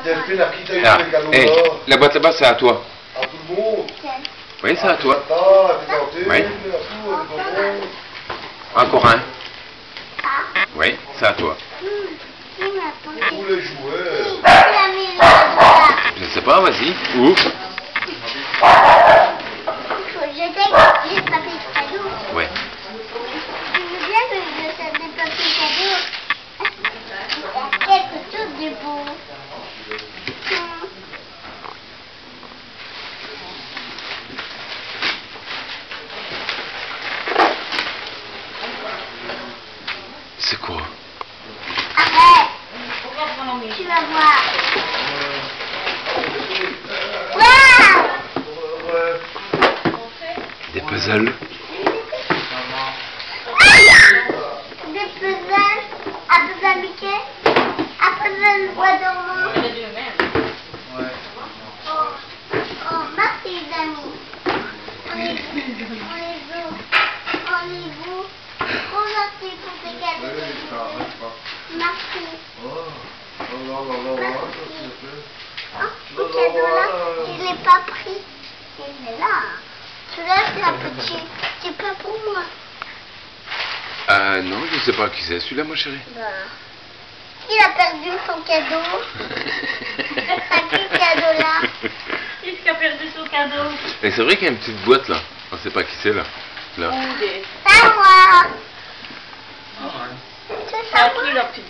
Delphine, à qui t'as eu Ah, les cadeaux hey, là? la boîte là-bas, c'est à toi. À tout le monde? Oui, c'est à toi. Attends, à tes cantines, Oui. à tout, à tes bonbons. Encore un. Ah. Oui, c'est à toi. Qui m'a posé? Tous les jouets. Qui l'a mis là? Je ne sais pas, vas-y. Ouf. Je t'ai dit, j'ai pas fait de cadeau. Ouais. Tu veux bien que je fasse des papiers cadeaux? Il y a quelque chose de beau. C'est quoi? Arrête! Tu vas voir. Waouh! Des puzzles. Des puzzles, un puzzle Mickey, un puzzle bois dormant. Oh, merci les amis. On est beaux. On est beaux. Trop gentil pour tes cadeaux. Merci. Ce cadeau-là, je ne l'ai pas pris. Il est là. Celui-là, c'est un petit. C'est pas pour moi. Non, je sais pas qui c'est celui-là, ma chérie. Il a perdu son cadeau. À qui cadeau-là? Qui a perdu son cadeau? Et c'est vrai qu'il y a une petite boîte là. On sait pas qui c'est là. Là. C'est à moi. C'est à qui la petite